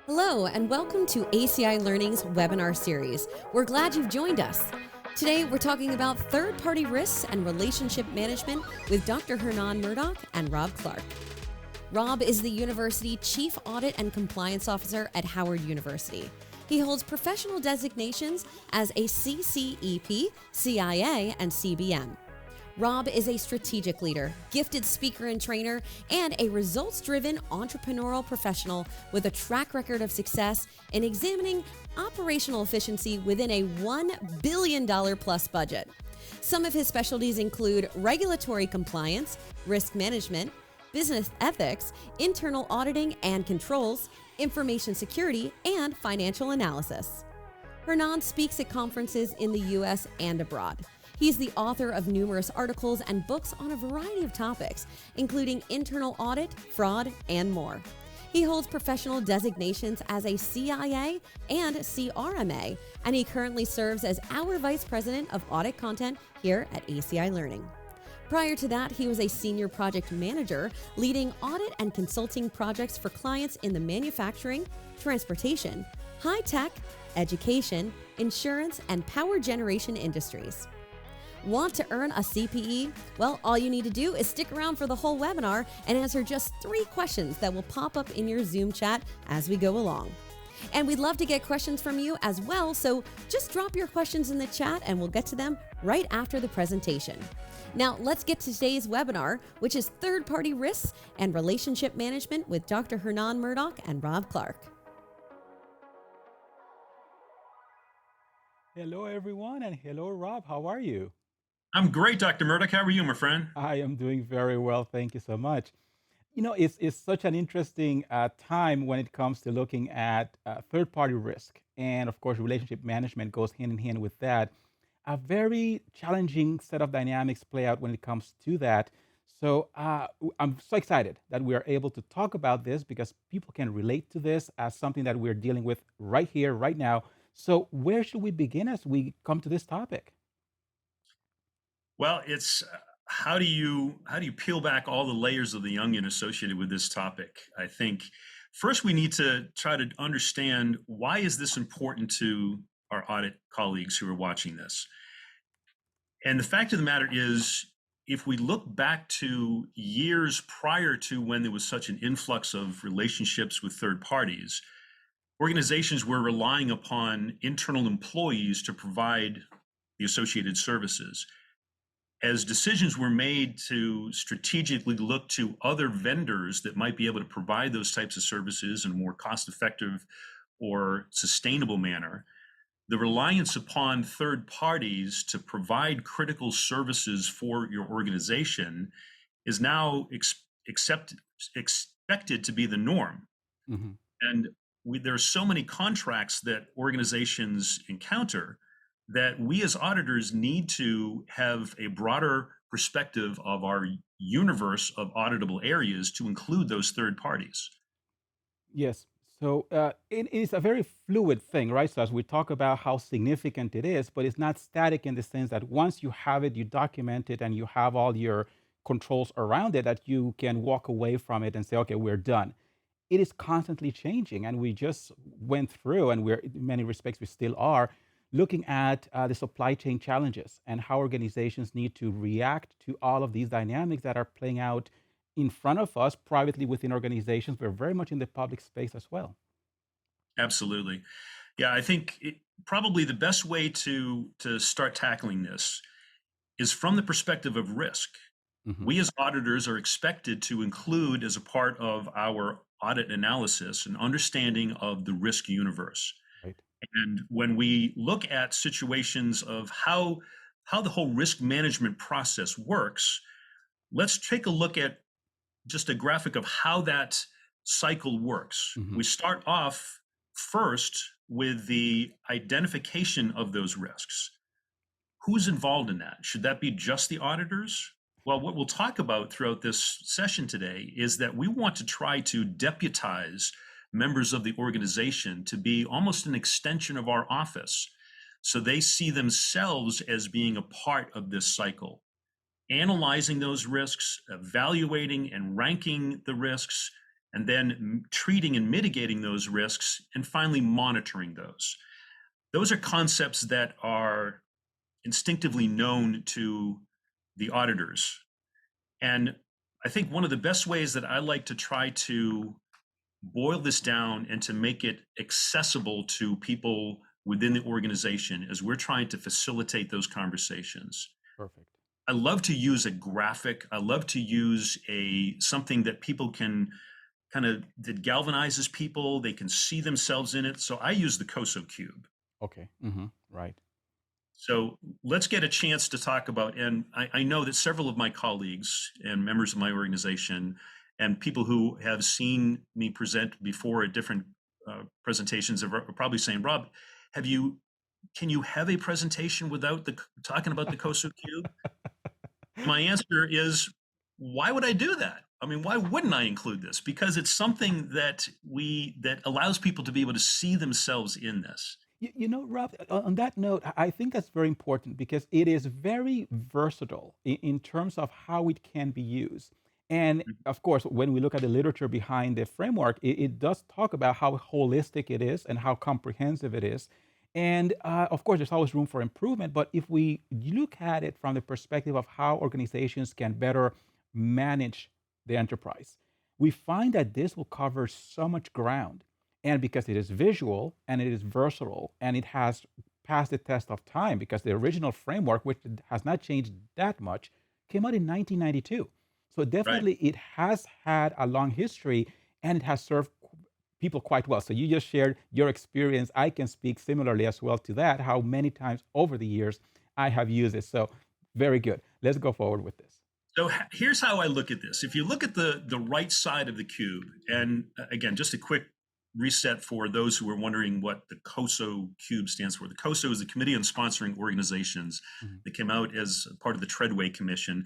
Hello, and welcome to ACI Learning's webinar series. We're glad you've joined us. Today, we're talking about third-party risks and relationship management with Dr. Hernan Murdoch and Rob Clark. Rob is the University Chief Audit and Compliance Officer at Howard University. He holds professional designations as a CCEP, CIA, and CBM. Rob is a strategic leader, gifted speaker and trainer, and a results-driven entrepreneurial professional with a track record of success in examining operational efficiency within a $1 billion plus budget. Some of his specialties include regulatory compliance, risk management, business ethics, internal auditing and controls, information security, and financial analysis. Hernan speaks at conferences in the U.S. and abroad. He's the author of numerous articles and books on a variety of topics, including internal audit, fraud, and more. He holds professional designations as a CIA and CRMA, and he currently serves as our Vice President of Audit Content here at ACI Learning. Prior to that, he was a senior project manager leading audit and consulting projects for clients in the manufacturing, transportation, high tech, education, insurance, and power generation industries. Want to earn a CPE? Well, all you need to do is stick around for the whole webinar and answer just 3 questions that will pop up in your Zoom chat as we go along. And we'd love to get questions from you as well, so just drop your questions in the chat and we'll get to them right after the presentation. Now, let's get to today's webinar, which is third-party risks and relationship management with Dr. Hernan Murdoch and Rob Clark. Hello, everyone, and hello, Rob. How are you? I'm great, Dr. Murdoch. How are you, my friend? I am doing very well. Thank you so much. You know, it's such an interesting time when it comes to looking at third-party risk. And of course, relationship management goes hand in hand with that. A very challenging set of dynamics play out when it comes to that. So I'm so excited that we are able to talk about this because people can relate to this as something that we're dealing with right here, right now. So where should we begin as we come to this topic? Well, it's how do you peel back all the layers of the onion associated with this topic? I think first we need to try to understand, why is this important to our audit colleagues who are watching this? And the fact of the matter is, if we look back to years prior to when there was such an influx of relationships with third parties, organizations were relying upon internal employees to provide the associated services. As decisions were made to strategically look to other vendors that might be able to provide those types of services in a more cost-effective or sustainable manner, the reliance upon third parties to provide critical services for your organization is now expected to be the norm. Mm-hmm. And there are so many contracts that organizations encounter that we as auditors need to have a broader perspective of our universe of auditable areas to include those third parties. Yes. So it is a very fluid thing, right? So as we talk about how significant it is, but it's not static in the sense that once you have it, you document it, and you have all your controls around it, that you can walk away from it and say, okay, we're done. It is constantly changing, and we just went through, and we're in many respects we still are looking at the supply chain challenges and how organizations need to react to all of these dynamics that are playing out in front of us privately within organizations. We're very much in the public space as well. Absolutely. Yeah, I think probably the best way to start tackling this is from the perspective of risk. Mm-hmm. We as auditors are expected to include, as a part of our audit analysis, an understanding of the risk universe. Right. And when we look at situations of how the whole risk management process works, let's take a look at just a graphic of how that cycle works. Mm-hmm. We start off first with the identification of those risks. Who's involved in that? Should that be just the auditors? Well, what we'll talk about throughout this session today is that we want to try to deputize members of the organization to be almost an extension of our office, so they see themselves as being a part of this cycle, analyzing those risks, evaluating and ranking the risks, and then treating and mitigating those risks, and finally monitoring those. Those are concepts that are instinctively known to the auditors. And I think one of the best ways that I like to try to boil this down and to make it accessible to people within the organization as we're trying to facilitate those conversations. Perfect. I love to use a graphic. I love to use something that people can that galvanizes people. They can see themselves in it. So I use the COSO cube. Okay. Right. So let's get a chance to talk about, and I know that several of my colleagues and members of my organization and people who have seen me present before at different presentations are probably saying, Rob, can you have a presentation without talking about the COSO cube? My answer is, why would I do that? I mean, why wouldn't I include this? Because it's something that allows people to be able to see themselves in this. Rob, on that note, I think that's very important because it is very versatile in terms of how it can be used. And of course, when we look at the literature behind the framework, it does talk about how holistic it is and how comprehensive it is. And of course, there's always room for improvement. But if we look at it from the perspective of how organizations can better manage the enterprise, we find that this will cover so much ground. And because it is visual and it is versatile and it has passed the test of time, because the original framework, which has not changed that much, came out in 1992. So definitely it has had a long history and it has served people quite well. So you just shared your experience. I can speak similarly as well to that, how many times over the years I have used it. So very good. Let's go forward with this. So here's how I look at this. If you look at the right side of the cube, and again, just a quick reset for those who are wondering what the COSO cube stands for. The COSO is the Committee on Sponsoring Organizations that came out as part of the Treadway Commission.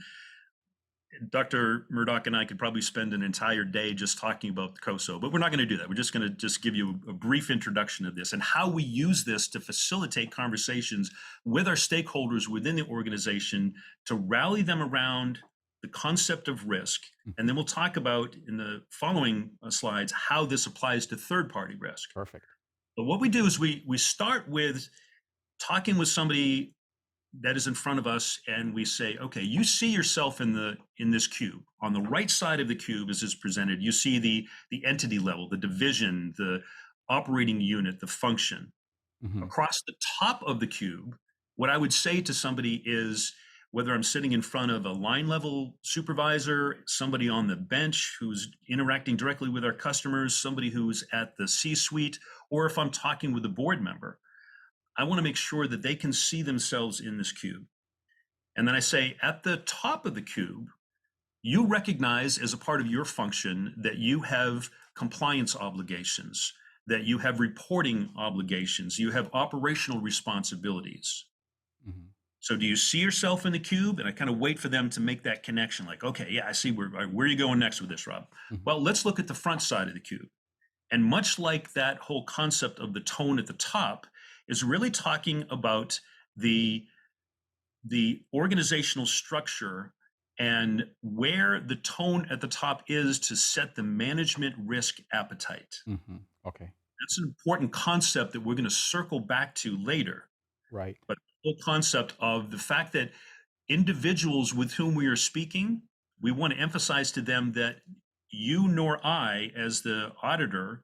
Dr. Murdoch and I could probably spend an entire day just talking about the COSO, but we're not going to do that. We're just going to give you a brief introduction of this and how we use this to facilitate conversations with our stakeholders within the organization to rally them around the concept of risk. And then we'll talk about in the following slides how this applies to third-party risk. Perfect. But what we do is we start with talking with somebody that is in front of us, and we say, okay, you see yourself in this cube. On the right side of the cube, as is presented, you see the entity level, the division, the operating unit, the function. Across the top of the cube, what I would say to somebody is, whether I'm sitting in front of a line level supervisor, somebody on the bench who's interacting directly with our customers, somebody who's at the C-suite, or if I'm talking with a board member, I want to make sure that they can see themselves in this cube. And then I say, at the top of the cube, you recognize as a part of your function that you have compliance obligations, that you have reporting obligations, you have operational responsibilities. So do you see yourself in the cube? And I kind of wait for them to make that connection, like, okay, yeah, I see where are you going next with this, Rob? Well, let's look at the front side of the cube. And much like that whole concept of the tone at the top is really talking about the organizational structure and where the tone at the top is to set the management risk appetite. Okay. That's an important concept that we're going to circle back to later. Right. But the whole concept of the fact that individuals with whom we are speaking, we want to emphasize to them that you nor I, as the auditor,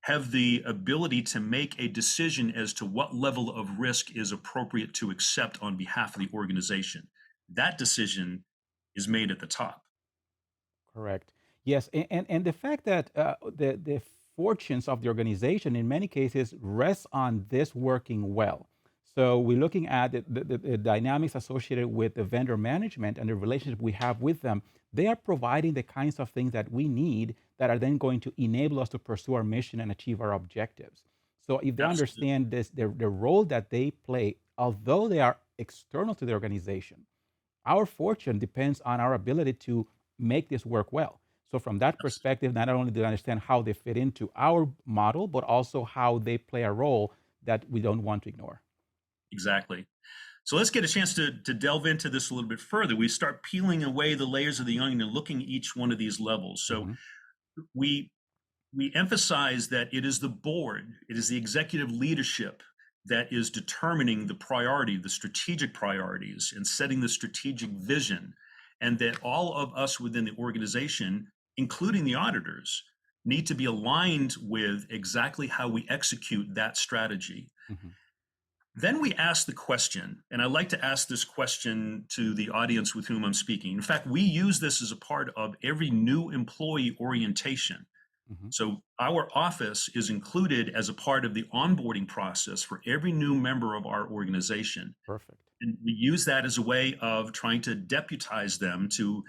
have the ability to make a decision as to what level of risk is appropriate to accept on behalf of the organization. That decision is made at the top. Correct. Yes, and the fact that the fortunes of the organization in many cases rests on this working well. So we're looking at the dynamics associated with the vendor management and the relationship we have with them. They are providing the kinds of things that we need that are then going to enable us to pursue our mission and achieve our objectives. So if they understand this, the role that they play, although they are external to the organization, our fortune depends on our ability to make this work well. So from that perspective, not only do they understand how they fit into our model, but also how they play a role that we don't want to ignore. Exactly. So let's get a chance to delve into this a little bit further. We start peeling away the layers of the onion and looking at each one of these levels. So we we emphasize that it is the board, it is the executive leadership that is determining the priority, the strategic priorities, and setting the strategic vision, and that all of us within the organization, including the auditors, need to be aligned with exactly how we execute that strategy. Hmm. Then we ask the question, and I like to ask this question to the audience with whom I'm speaking. In fact, we use this as a part of every new employee orientation. Hmm. So our office is included as a part of the onboarding process for every new member of our organization. Perfect. And we use that as a way of trying to deputize them, to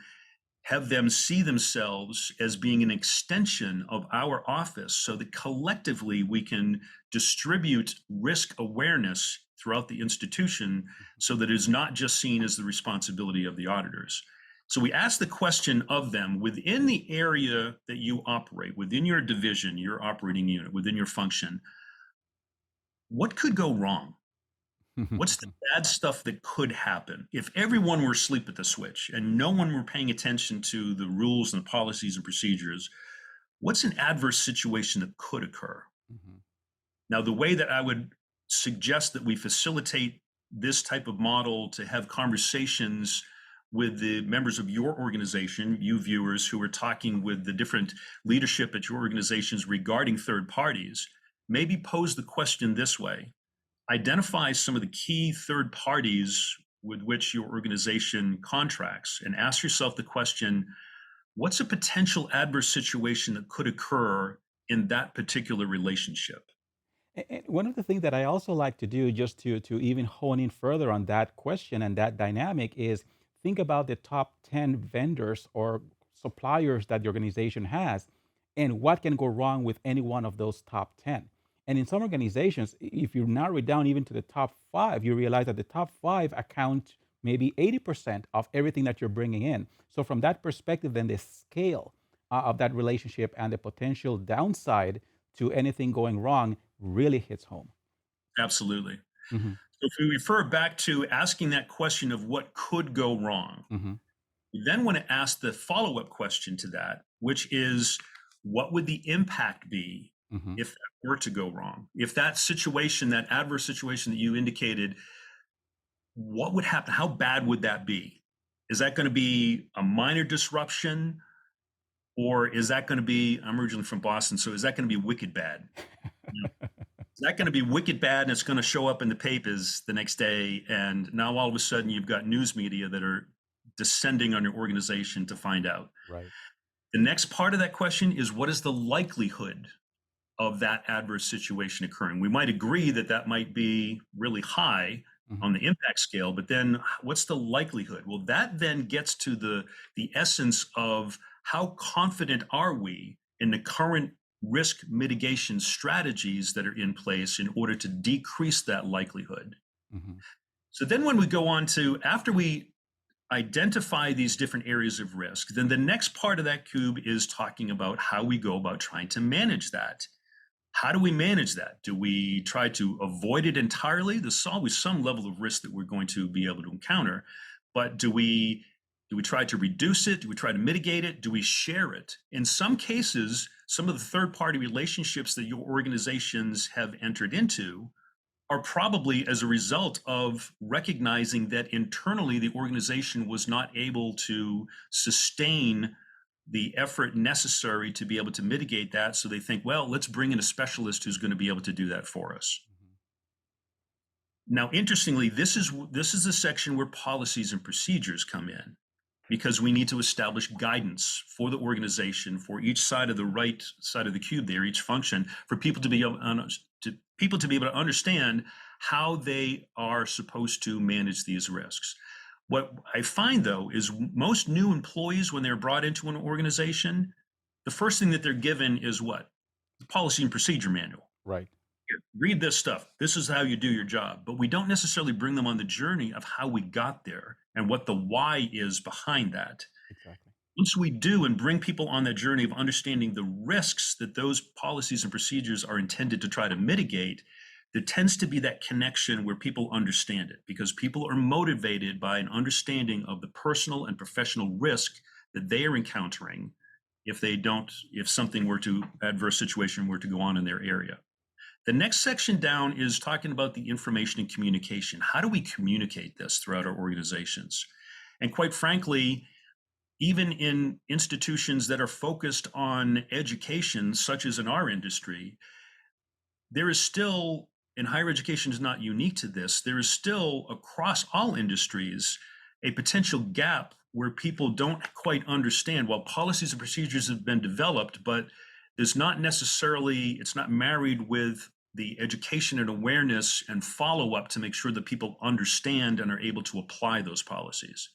have them see themselves as being an extension of our office so that collectively we can distribute risk awareness throughout the institution so that it is not just seen as the responsibility of the auditors. So we ask the question of them within the area that you operate, within your division, your operating unit, within your function, what could go wrong? What's the bad stuff that could happen if everyone were asleep at the switch and no one were paying attention to the rules and the policies and procedures? What's an adverse situation that could occur? Hmm. Now, the way that I would suggest that we facilitate this type of model to have conversations with the members of your organization, you viewers who are talking with the different leadership at your organizations regarding third parties, maybe pose the question this way: identify some of the key third parties with which your organization contracts and ask yourself the question, what's a potential adverse situation that could occur in that particular relationship? And one of the things that I also like to do, just to even hone in further on that question and that dynamic, is think about the top 10 vendors or suppliers that the organization has and what can go wrong with any one of those top 10. And in some organizations, if you narrow it down even to the top five, you realize that the top five account maybe 80% of everything that you're bringing in. So from that perspective, then the scale of that relationship and the potential downside to anything going wrong really hits home. Absolutely. Hmm. So if we refer back to asking that question of what could go wrong, Hmm. we then want to ask the follow-up question to that, which is, what would the impact be Hmm. if that were to go wrong? If that situation, that adverse situation that you indicated, what would happen? How bad would that be? Is that going to be a minor disruption? Or is that going to be, I'm originally from Boston, so is that going to be wicked bad? You know, is that going to be wicked bad and it's going to show up in the papers the next day? And now all of a sudden you've got news media that are descending on your organization to find out. Right. The next part of that question is, what is the likelihood of that adverse situation occurring? We might agree that that might be really high Hmm. on the impact scale, but then what's the likelihood? Well, that then gets to the essence of how confident are we in the current risk mitigation strategies that are in place in order to decrease that likelihood. Hmm. So then when we go on to, after we identify these different areas of risk, then the next part of that cube is talking about how we go about trying to manage that. How do we manage that? Do we try to avoid it entirely? There's always some level of risk that we're going to be able to encounter, but do we try to reduce it? Do we try to mitigate it? Do we share it? In some cases, some of the third-party relationships that your organizations have entered into are probably as a result of recognizing that internally the organization was not able to sustain the effort necessary to be able to mitigate that. So they think, well, let's bring in a specialist who's going to be able to do that for us. Now, interestingly, this is a section where policies and procedures come in, because we need to establish guidance for the organization, for each side of the right side of the cube there, each function, for people to be able to understand how they are supposed to manage these risks. What I find, though, is most new employees, when they're brought into an organization, the first thing that they're given is what? The policy and procedure manual. Right. Here, read this stuff. This is how you do your job. But we don't necessarily bring them on the journey of how we got there and what the why is behind that. Exactly. Once we do and bring people on that journey of understanding the risks that those policies and procedures are intended to try to mitigate, there tends to be that connection where people understand it, because people are motivated by an understanding of the personal and professional risk that they are encountering if they don't, if something were to, adverse situation were to go on in their area. The next section down is talking about the information and communication. How do we communicate this throughout our organizations? And quite frankly, even in institutions that are focused on education, such as in our industry, there is still, and higher education is not unique to this, there is still across all industries a potential gap where people don't quite understand. While policies and procedures have been developed, but there's not necessarily, it's not married with the education and awareness and follow-up to make sure that people understand and are able to apply those policies.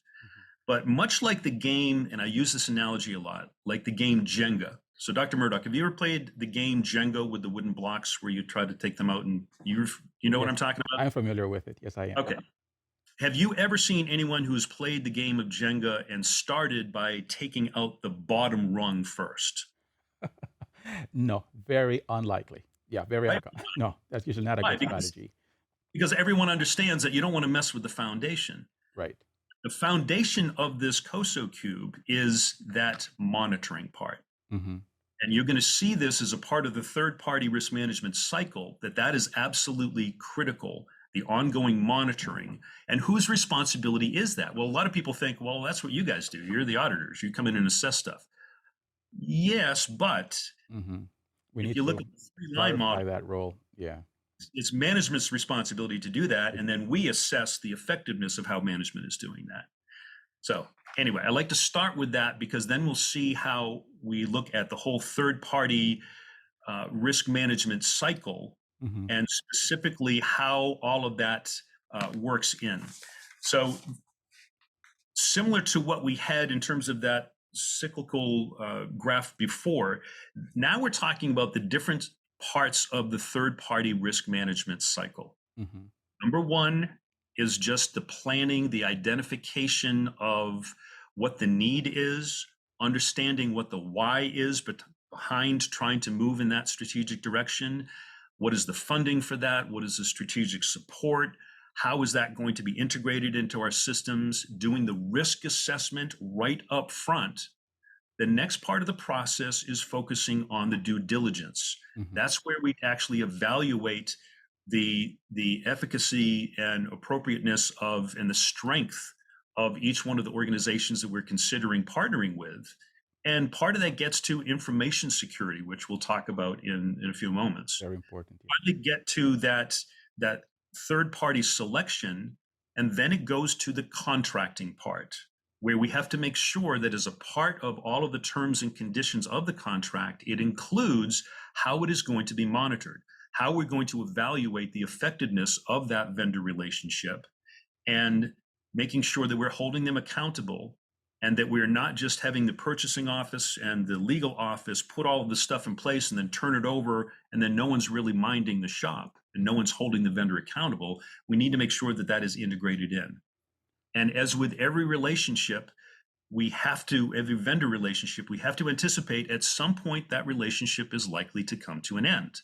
But much like the game, and I use this analogy a lot, like the game Jenga. So Dr. Murdoch, have you ever played the game Jenga with the wooden blocks where you try to take them out and you know what Yes, I'm talking about? I'm familiar with it. Yes, I am. Okay. Have you ever seen anyone who's played the game of Jenga and started by taking out the bottom rung first? No, very unlikely. Yeah, very Right? unlikely. No, that's usually not a Why? good strategy. Because everyone understands that you don't want to mess with the foundation. Right. The foundation of this COSO cube is that monitoring part. Mm-hmm. And you're going to see this as a part of the third-party risk management cycle, that is absolutely critical, the ongoing monitoring. And whose responsibility is that? Well, a lot of people think, well, that's what you guys do. You're the auditors. You come in and assess stuff. Yes, but Mm-hmm. We if need you look to at the three-line clarify model, that role. Yeah. it's management's responsibility to do that, and then we assess the effectiveness of how management is doing that. So anyway, I like to start with that because then we'll see how we look at the whole third-party risk management cycle, Mm-hmm. and specifically how all of that works in. So similar to what we had in terms of that cyclical graph before, now we're talking about the different parts of the third-party risk management cycle. Mm-hmm. Number one is just the planning, the identification of what the need is, understanding what the why is behind trying to move in that strategic direction. What is the funding for that? What is the strategic support? How is that going to be integrated into our systems? Doing the risk assessment right up front. The next part of the process is focusing on the due diligence. Mm-hmm. That's where we actually evaluate the efficacy and appropriateness of and the strength of each one of the organizations that we're considering partnering with. And part of that gets to information security, which we'll talk about in a few moments. Very important. Yeah. Finally get to that third-party selection, and then it goes to the contracting part, where we have to make sure that as a part of all of the terms and conditions of the contract, it includes how it is going to be monitored, how we're going to evaluate the effectiveness of that vendor relationship, and making sure that we're holding them accountable, and that we're not just having the purchasing office and the legal office put all of the stuff in place and then turn it over, and then no one's really minding the shop and no one's holding the vendor accountable. We need to make sure that that is integrated in. And as with every relationship, every vendor relationship, we have to anticipate at some point that relationship is likely to come to an end,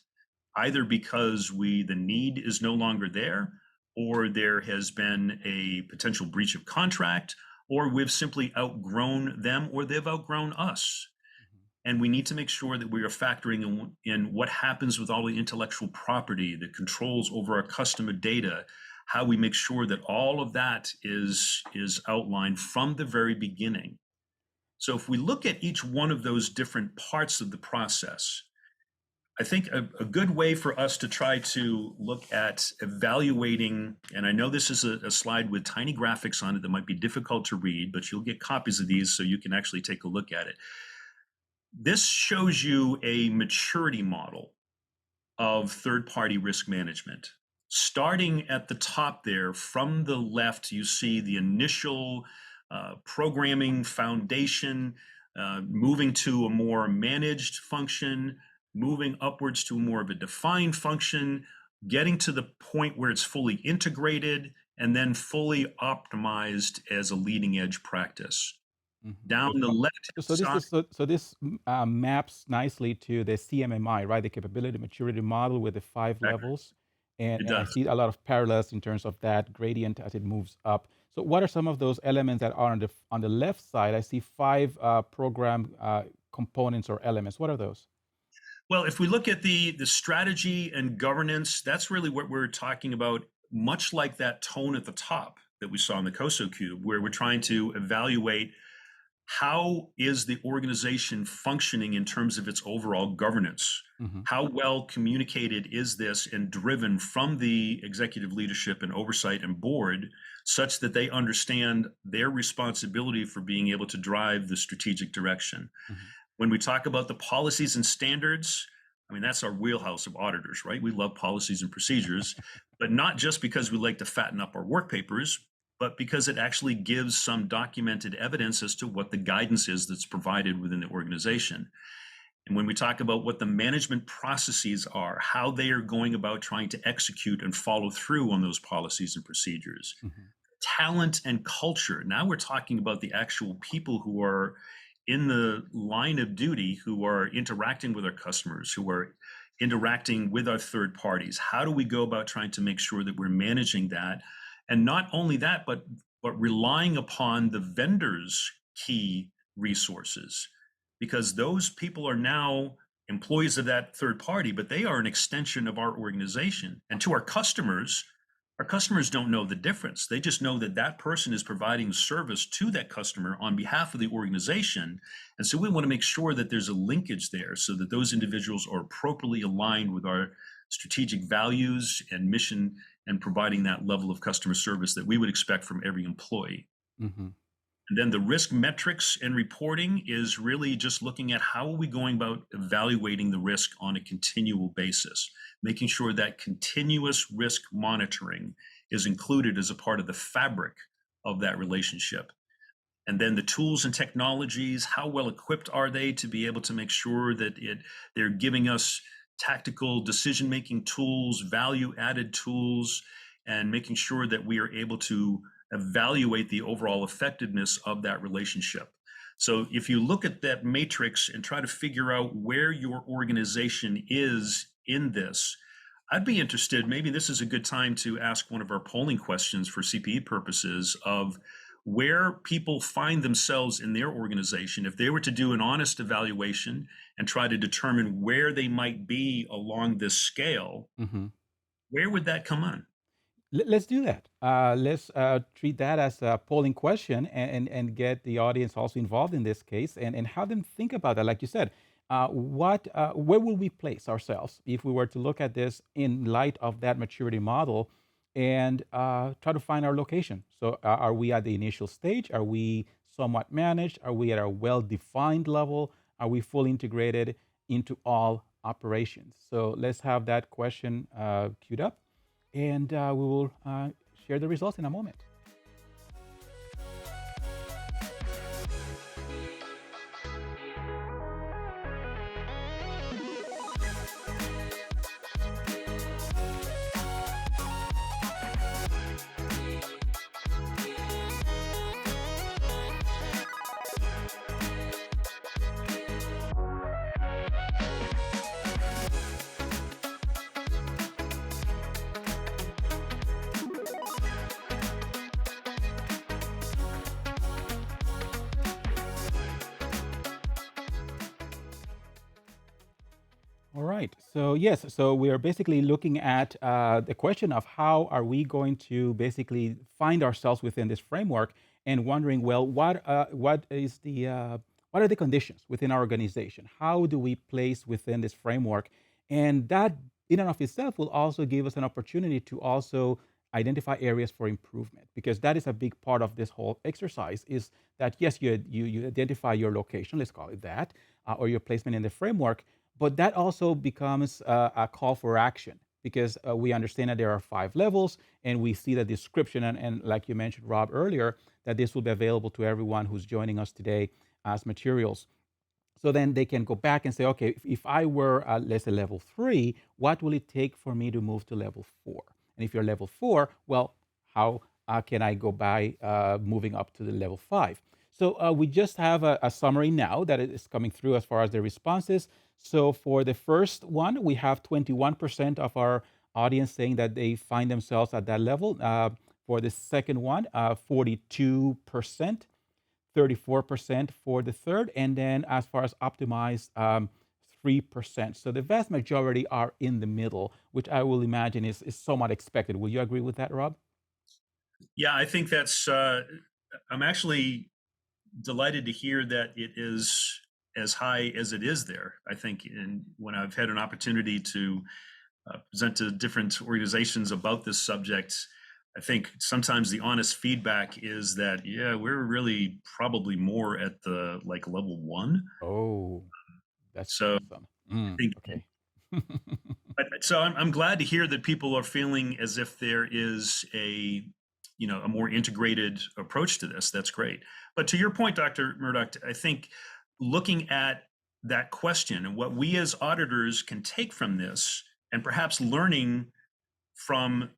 either because the need is no longer there, or there has been a potential breach of contract, or we've simply outgrown them, or they've outgrown us. And we need to make sure that we are factoring in what happens with all the intellectual property, the controls over our customer data, how we make sure that all of that is outlined from the very beginning. So if we look at each one of those different parts of the process, I think a good way for us to try to look at evaluating, and I know this is a slide with tiny graphics on it that might be difficult to read, but you'll get copies of these so you can actually take a look at it. This shows you a maturity model of third-party risk management. Starting at the top there, from the left, you see the initial programming foundation, moving to a more managed function, moving upwards to more of a defined function, getting to the point where it's fully integrated, and then fully optimized as a leading edge practice. Mm-hmm. Down the left So this maps nicely to the CMMI, right? The capability maturity model with the 5 levels. And I see a lot of parallels in terms of that gradient as it moves up. So what are some of those elements that are on the left side? I see 5 program components or elements? What are those? Well, if we look at the strategy and governance, that's really what we're talking about, much like that tone at the top that we saw in the COSO cube, where we're trying to evaluate how is the organization functioning in terms of its overall governance? Hmm. How well communicated is this and driven from the executive leadership and oversight and board such that they understand their responsibility for being able to drive the strategic direction? Hmm. When we talk about the policies and standards, I mean, that's our wheelhouse of auditors, right? We love policies and procedures, but not just because we like to fatten up our work papers, but because it actually gives some documented evidence as to what the guidance is that's provided within the organization. And when we talk about what the management processes are, how they are going about trying to execute and follow through on those policies and procedures, Hmm. talent and culture. Now we're talking about the actual people who are in the line of duty, who are interacting with our customers, who are interacting with our third parties. How do we go about trying to make sure that we're managing that? And not only that, but relying upon the vendors' key resources, because those people are now employees of that third party, but they are an extension of our organization. And to our customers don't know the difference. They just know that that person is providing service to that customer on behalf of the organization. And so we want to make sure that there's a linkage there so that those individuals are appropriately aligned with our strategic values and mission and providing that level of customer service that we would expect from every employee. Hmm. And then the risk metrics and reporting is really just looking at how are we going about evaluating the risk on a continual basis, making sure that continuous risk monitoring is included as a part of the fabric of that relationship. And then the tools and technologies, how well equipped are they to be able to make sure that they're giving us tactical decision-making tools, value-added tools, and making sure that we are able to evaluate the overall effectiveness of that relationship. So if you look at that matrix and try to figure out where your organization is in this, I'd be interested, maybe this is a good time to ask one of our polling questions for CPE purposes of where people find themselves in their organization. If they were to do an honest evaluation and try to determine where they might be along this scale, Hmm. where would that come on? Let's do that. Let's treat that as a polling question and get the audience also involved in this case and have them think about that. Like you said, where will we place ourselves if we were to look at this in light of that maturity model and try to find our location? So, are we at the initial stage? Are we somewhat managed? Are we at a well defined level? Are we fully integrated into all operations? So, let's have that question queued up and we will share the results in a moment. All right. So yes, so we are basically looking at the question of how are we going to basically find ourselves within this framework, and wondering, well, what are the conditions within our organization? How do we place within this framework? And that, in and of itself, will also give us an opportunity to also identify areas for improvement, because that is a big part of this whole exercise. Is that yes, you identify your location, let's call it that, or your placement in the framework, but that also becomes a call for action, because we understand that there are 5 levels, and we see the description, and like you mentioned, Rob, earlier, that this will be available to everyone who's joining us today as materials. So then they can go back and say, okay, if I were, let's say, level 3, what will it take for me to move to level 4? And if you're level 4, well, how can I go by moving up to the level 5? So we just have a summary now that is coming through as far as the responses. So for the first one, we have 21% of our audience saying that they find themselves at that level. For the second one, 42%. 34% for the third, and then as far as optimized, 3%. So the vast majority are in the middle, which I will imagine is somewhat expected. Will you agree with that, Rob? Yeah, I think that's, I'm actually delighted to hear that it is as high as it is there. I think when I've had an opportunity to present to different organizations about this subject, I think sometimes the honest feedback is that, yeah, we're really probably more at the like level one. Oh, that's So awesome. I think, Okay. so I'm glad to hear that people are feeling as if there is a more integrated approach to this. That's great. But to your point, Dr. Murdoch, I think looking at that question and what we as auditors can take from this, and perhaps learning from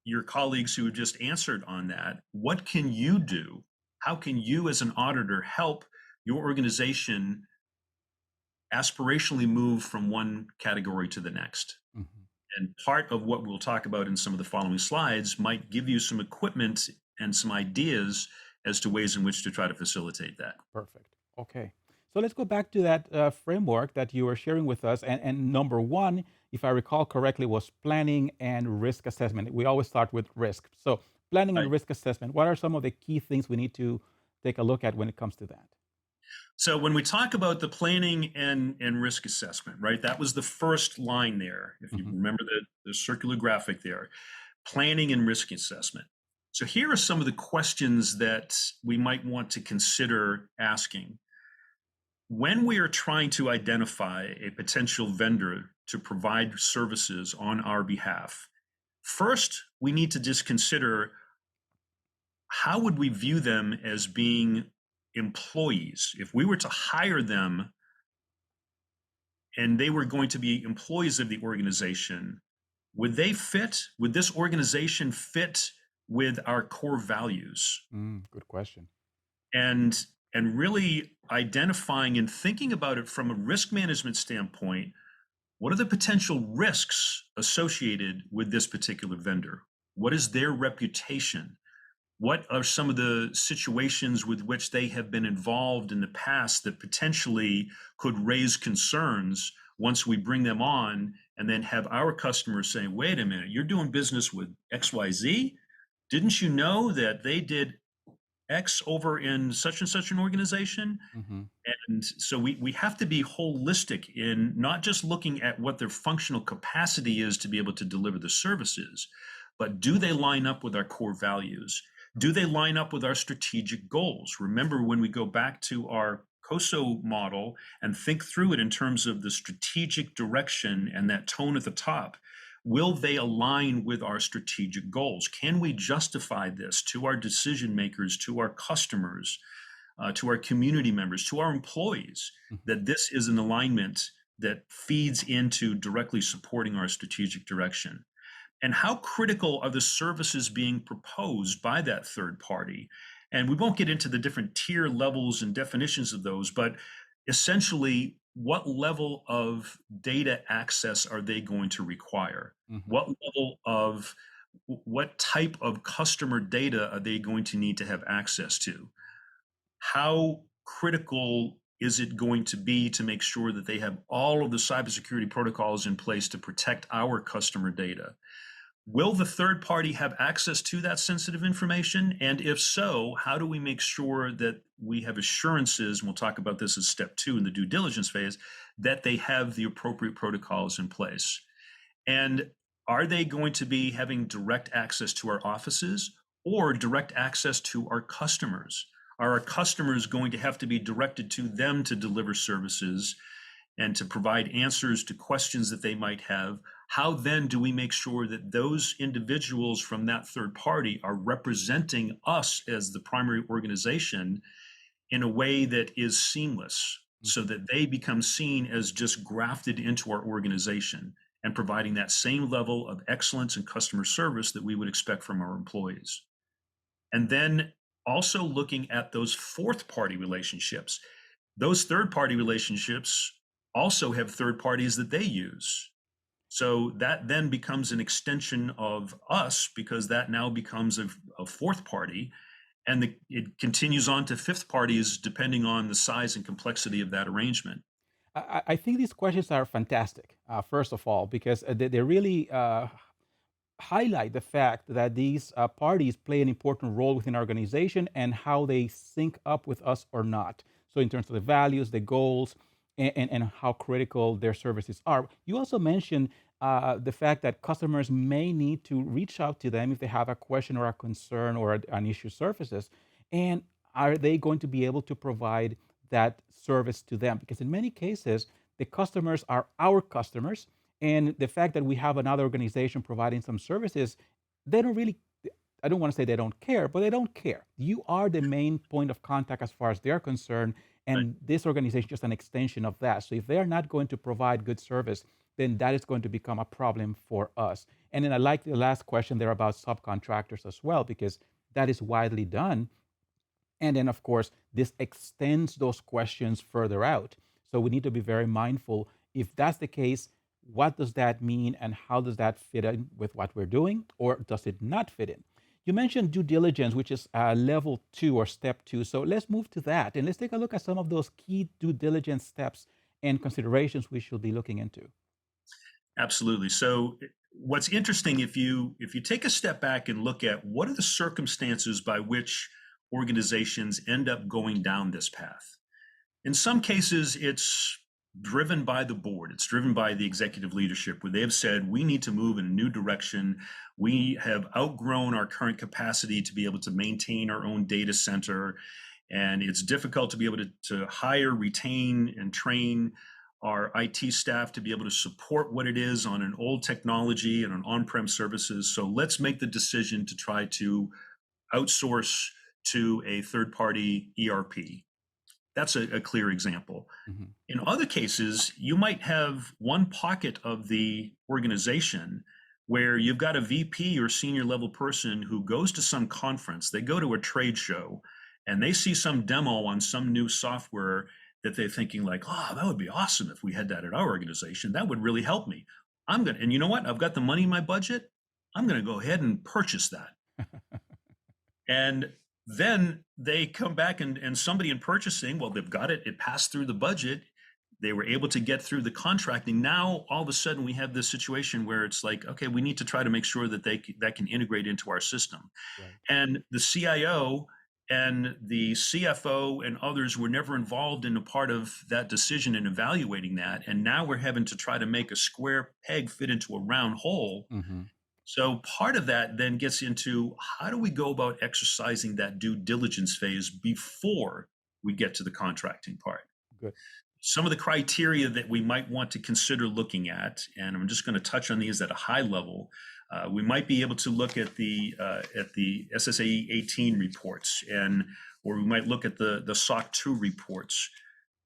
your colleagues who just answered on that, what can you do? How can you as an auditor help your organization aspirationally move from one category to the next? Mhm. And part of what we'll talk about in some of the following slides might give you some equipment and some ideas as to ways in which to try to facilitate that. Perfect. Okay. So let's go back to that framework that you were sharing with us. And number one, if I recall correctly, was planning and risk assessment. We always start with risk. So planning and Right. risk assessment, what are some of the key things we need to take a look at when it comes to that? So when we talk about the planning and risk assessment, right, that was the first line there. If you Mhm. remember the circular graphic there, planning and risk assessment. So here are some of the questions that we might want to consider asking. When we are trying to identify a potential vendor to provide services on our behalf, first, we need to just consider how would we view them as being employees? If we were to hire them and they were going to be employees of the organization, would they fit? Would this organization fit with our core values? Good question. And really identifying and thinking about it from a risk management standpoint, what are the potential risks associated with this particular vendor? What is their reputation? What are some of the situations with which they have been involved in the past that potentially could raise concerns once we bring them on and then have our customers saying, wait a minute, you're doing business with XYZ? Didn't you know that they did X over in such and such an organization? Hmm. And so we have to be holistic in not just looking at what their functional capacity is to be able to deliver the services, but do they line up with our core values? Do they line up with our strategic goals? Remember, when we go back to our COSO model and think through it in terms of the strategic direction and that tone at the top, will they align with our strategic goals? Can we justify this to our decision makers, to our customers, to our community members, to our employees, that this is an alignment that feeds into directly supporting our strategic direction? And how critical are the services being proposed by that third party? And we won't get into the different tier levels and definitions of those, but essentially, what level of data access are they going to require? Hmm. What type of customer data are they going to need to have access to? How critical is it going to be to make sure that they have all of the cybersecurity protocols in place to protect our customer data? Will the third party have access to that sensitive information? And if so, how do we make sure that we have assurances, and we'll talk about this as step two in the due diligence phase, that they have the appropriate protocols in place? And are they going to be having direct access to our offices or direct access to our customers? Are our customers going to have to be directed to them to deliver services and to provide answers to questions that they might have? How then do we make sure that those individuals from that third party are representing us as the primary organization in a way that is seamless so that they become seen as just grafted into our organization and providing that same level of excellence and customer service that we would expect from our employees? And then also looking at those fourth party relationships. Those third party relationships also have third parties that they use. So that then becomes an extension of us because that now becomes a fourth party. And it continues on to fifth parties depending on the size and complexity of that arrangement. I think these questions are fantastic, first of all, because they really highlight the fact that these parties play an important role within our organization and how they sync up with us or not. So, in terms of the values, the goals, and how critical their services are. You also mentioned the fact that customers may need to reach out to them if they have a question or a concern or an issue surfaces. And are they going to be able to provide that service to them? Because in many cases, the customers are our customers, and the fact that we have another organization providing some services, they don't really, I don't want to say they don't care, but they don't care. You are the main point of contact as far as they're concerned, Right. and this organization is just an extension of that. So if they're not going to provide good service, then that is going to become a problem for us. And then I like the last question there about subcontractors as well, because that is widely done. And then, of course, this extends those questions further out. So we need to be very mindful. If that's the case, what does that mean and how does that fit in with what we're doing, or does it not fit in? You mentioned due diligence, which is level two or step two. So let's move to that and let's take a look at some of those key due diligence steps and considerations we should be looking into. Absolutely. So what's interesting, if you take a step back and look at what are the circumstances by which organizations end up going down this path. In some cases, it's driven by the board. It's driven by the executive leadership where they have said, we need to move in a new direction. We have outgrown our current capacity to be able to maintain our own data center. And it's difficult to be able to hire, retain, and train our IT staff to be able to support what it is on an old technology and on on-prem services. So let's make the decision to try to outsource to a third-party ERP. That's a clear example. Mhm. In other cases, you might have one pocket of the organization where you've got a VP or senior level person who goes to some conference, they go to a trade show, and they see some demo on some new software that they're thinking like, oh, that would be awesome if we had that at our organization. That would really help me. And you know what? I've got the money in my budget. I'm going to go ahead and purchase that. And then they come back and somebody in purchasing, well, they've got it. It passed through the budget. They were able to get through the contracting. Now, all of a sudden, we have this situation where it's like, okay, we need to try to make sure that that can integrate into our system. Right. And the CIO and the CFO and others were never involved in a part of that decision and evaluating that. And now we're having to try to make a square peg fit into a round hole. Mhm. So part of that then gets into how do we go about exercising that due diligence phase before we get to the contracting part? Good. Some of the criteria that we might want to consider looking at, and I'm just going to touch on these at a high level. We might be able to look at the SSAE 18 reports, or we might look at the SOC 2 reports.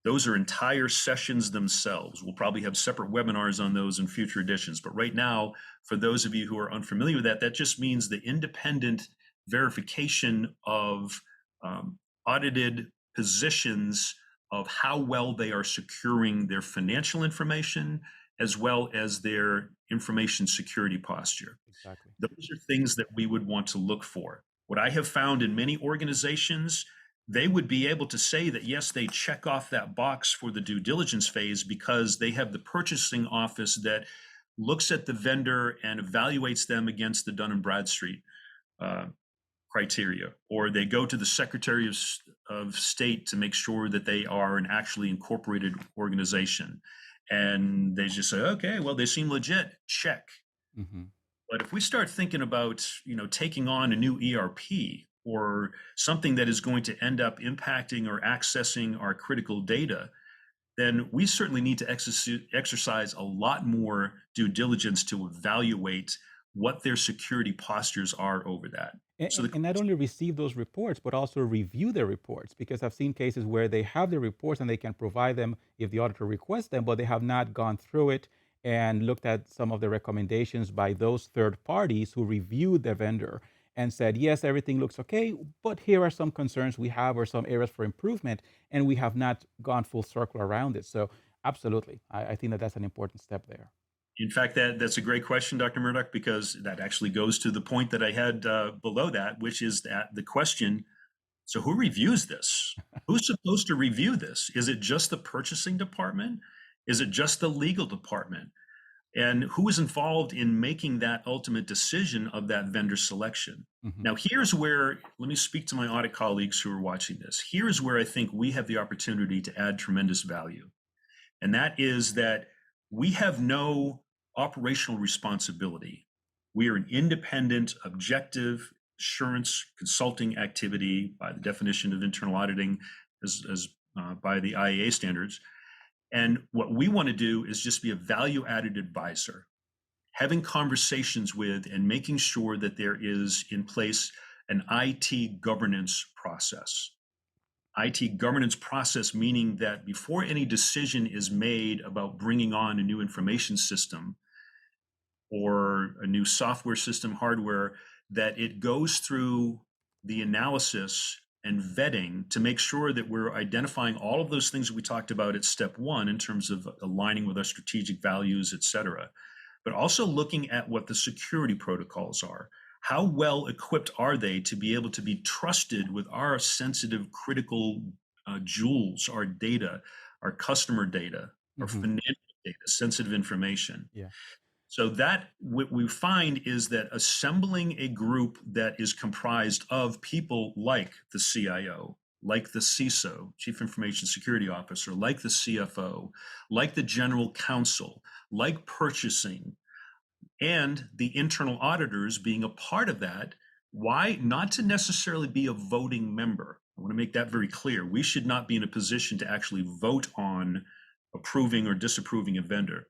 Those are entire sessions themselves. We'll probably have separate webinars on those in future editions. But right now, for those of you who are unfamiliar with that, that just means the independent verification of audited positions of how well they are securing their financial information as well as their information security posture. Exactly. Those are things that we would want to look for. What I have found in many organizations, they would be able to say that, yes, they check off that box for the due diligence phase because they have the purchasing office that looks at the vendor and evaluates them against the Dun & Bradstreet criteria, or they go to the Secretary of State to make sure that they are an actually incorporated organization. And they just say, okay, well, they seem legit, check. Mhm. But if we start thinking about, taking on a new ERP or something that is going to end up impacting or accessing our critical data, then we certainly need to exercise a lot more due diligence to evaluate what their security postures are over that. So And not only receive those reports, but also review the reports, because I've seen cases where they have the reports and they can provide them if the auditor requests them, but they have not gone through it and looked at some of the recommendations by those third parties who reviewed the vendor and said, yes, everything looks okay, but here are some concerns we have or some areas for improvement, and we have not gone full circle around it. So absolutely, I think that that's an important step there. in fact, that's a great question, Dr. Murdoch, because that actually goes to the point that I had below that, which is that the question, So who reviews this? Who's supposed to review this? Is it just the purchasing department? Is it just the legal department? And who is involved in making that ultimate decision of that vendor selection? Hmm. Now, here's where, let me speak to my audit colleagues who are watching this. Here's where I think we have the opportunity to add tremendous value. And that is that we have no operational responsibility. We are an independent, objective assurance consulting activity by the definition of internal auditing as by the IAA standards. And what we want to do is just be a value added advisor, having conversations with and making sure that there is in place an IT governance process. IT governance process, meaning that before any decision is made about bringing on a new information system or a new software system, hardware, that it goes through the analysis and vetting to make sure that we're identifying all of those things that we talked about at step one in terms of aligning with our strategic values, et cetera, but also looking at what the security protocols are. How well equipped are they to be able to be trusted with our sensitive, critical jewels, our data, our customer data, our Hmm. financial data, sensitive information? Yeah. So that what we find is that assembling a group that is comprised of people like the CIO, like the CISO, Chief Information Security Officer, like the CFO, like the General Counsel, like purchasing, and the internal auditors being a part of that. Why? Not to necessarily be a voting member. I want to make that very clear. We should not be in a position to actually vote on approving or disapproving a vendor,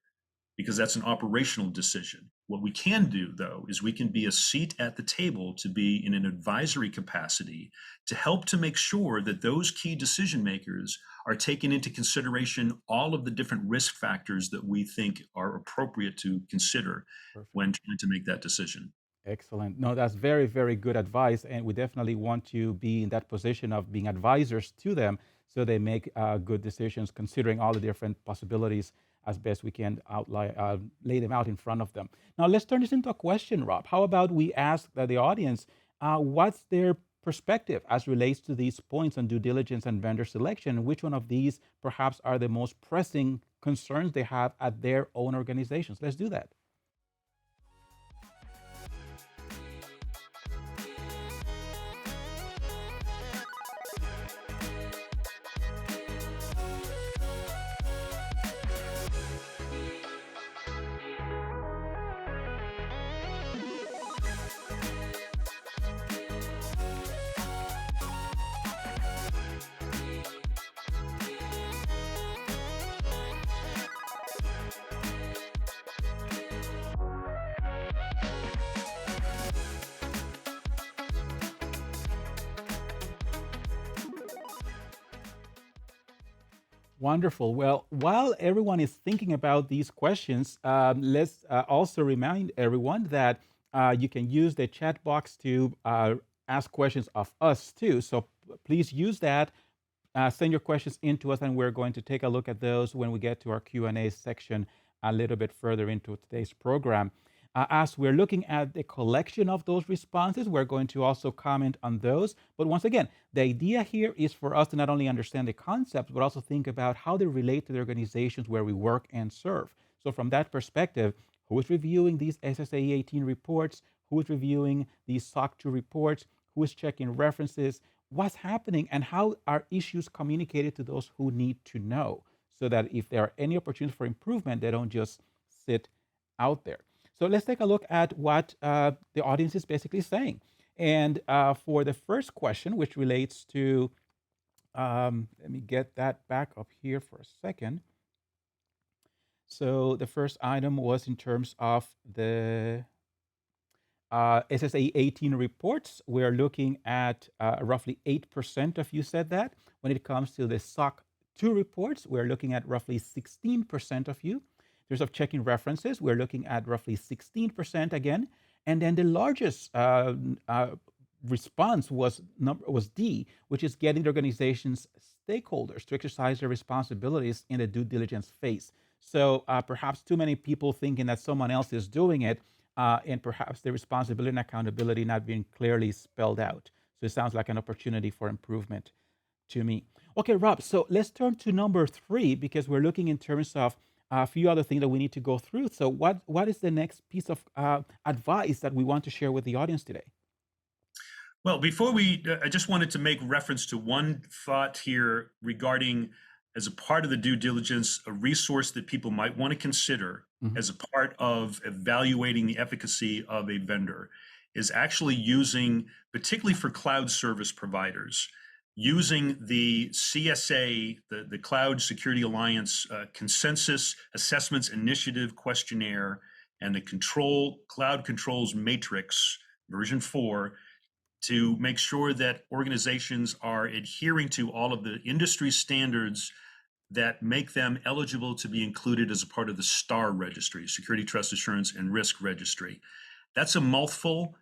because that's an operational decision. What we can do, though, is we can be a seat at the table to be in an advisory capacity to help to make sure that those key decision makers are taking into consideration all of the different risk factors that we think are appropriate to consider Perfect. when trying to make that decision. Excellent. No, that's very, very good advice. And we definitely want to be in that position of being advisors to them so they make good decisions, considering all the different possibilities as best we can lay them out in front of them. Now, let's turn this into a question, Rob. How about we ask the audience what's their perspective as relates to these points on due diligence and vendor selection? Which one of these perhaps are the most pressing concerns they have at their own organizations? Let's do that. Wonderful. Well, while everyone is thinking about these questions, let's also remind everyone that you can use the chat box to ask questions of us too. So please use that. Send your questions in to us, and we're going to take a look at those when we get to our Q&A section a little bit further into today's program. As we're looking at the collection of those responses, we're going to also comment on those. But once again, the idea here is for us to not only understand the concepts, but also think about how they relate to the organizations where we work and serve. So from that perspective, who is reviewing these SSAE 18 reports? Who is reviewing these SOC 2 reports? Who is checking references? What's happening, and how are issues communicated to those who need to know, so that if there are any opportunities for improvement, they don't just sit out there. So let's take a look at what the audience is basically saying. And for the first question, which relates to, let me get that back up here for a second. So the first item was in terms of the SSAE 18 reports. We're looking at roughly 8% of you said that. When it comes to the SOC 2 reports, we're looking at roughly 16% of you. In terms of checking references, we're looking at roughly 16% again. And then the largest response was D, which is getting the organization's stakeholders to exercise their responsibilities in the due diligence phase. So perhaps too many people thinking that someone else is doing it, and perhaps the responsibility and accountability not being clearly spelled out. So it sounds like an opportunity for improvement to me. Okay, Rob, so let's turn to number three because we're looking in terms of a few other things that we need to go through. So, what is the next piece of advice that we want to share with the audience today? Well, I just wanted to make reference to one thought here regarding, as a part of the due diligence, a resource that people might want to consider Mhm. as a part of evaluating the efficacy of a vendor is actually using, particularly for cloud service providers, using the CSA, the Cloud Security Alliance Consensus Assessments Initiative Questionnaire, and the Cloud Controls Matrix version 4 to make sure that organizations are adhering to all of the industry standards that make them eligible to be included as a part of the STAR registry, Security, Trust, Assurance, and Risk Registry. That's a mouthful.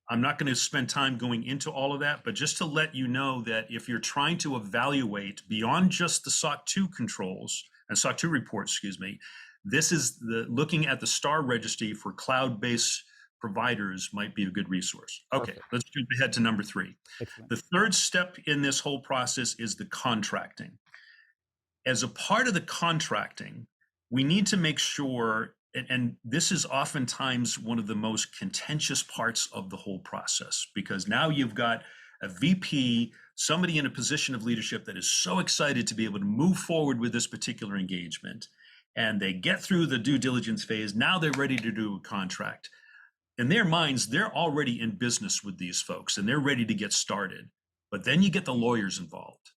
I'm not going to spend time going into all of that, but just to let you know that if you're trying to evaluate beyond just the SOC 2 controls and SOC 2 reports, excuse me, this is looking at the STAR registry for cloud-based providers might be a good resource. Okay, Perfect. let's jump ahead to number three. Excellent. The third step in this whole process is the contracting. As a part of the contracting, we need to make sure, and this is oftentimes one of the most contentious parts of the whole process, because now you've got a VP, somebody in a position of leadership that is so excited to be able to move forward with this particular engagement, and they get through the due diligence phase. Now they're ready to do a contract. In their minds, they're already in business with these folks and they're ready to get started. But then you get the lawyers involved.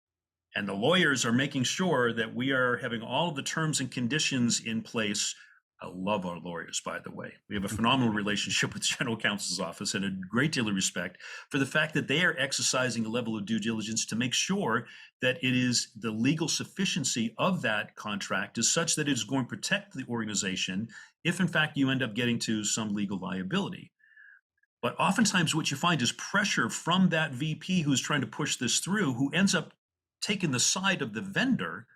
And the lawyers are making sure that we are having all of the terms and conditions in place. I love our lawyers, by the way. We have a phenomenal relationship with the General Counsel's office and a great deal of respect for the fact that they are exercising a level of due diligence to make sure that it is the legal sufficiency of that contract is such that it is going to protect the organization if, in fact, you end up getting to some legal liability. But oftentimes what you find is pressure from that VP who's trying to push this through, who ends up taking the side of the vendor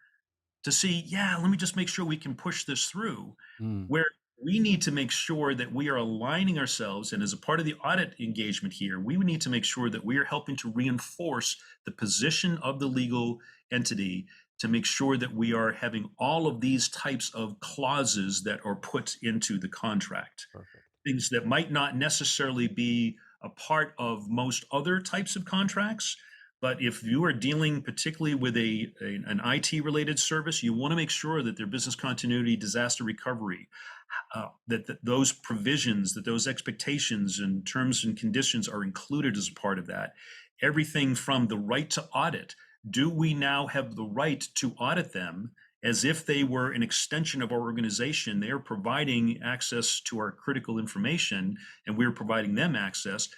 to see, yeah, let me just make sure we can push this through, Mm. where we need to make sure that we are aligning ourselves. And as a part of the audit engagement here, we need to make sure that we are helping to reinforce the position of the legal entity to make sure that we are having all of these types of clauses that are put into the contract. Perfect. Things that might not necessarily be a part of most other types of contracts. But if you are dealing particularly with an IT related service, you want to make sure that their business continuity, disaster recovery, that those provisions, that those expectations and terms and conditions are included as a part of that. Everything from the right to audit. Do we now have the right to audit them as if they were an extension of our organization? They are providing access to our critical information and we're providing them access.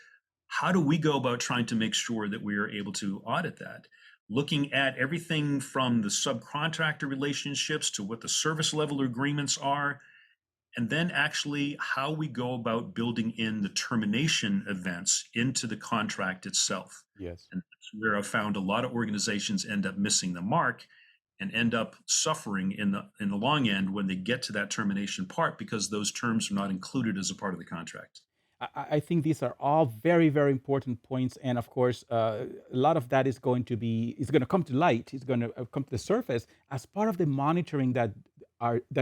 How do we go about trying to make sure that we are able to audit that? Looking at everything from the subcontractor relationships to what the service level agreements are, and then actually how we go about building in the termination events into the contract itself. Yes. And that's where I've found a lot of organizations end up missing the mark and end up suffering in the long end when they get to that termination part because those terms are not included as a part of the contract. I think these are all very, very important points, and of course, a lot of that is going to come to light. It's going to come to the surface as part of the monitoring that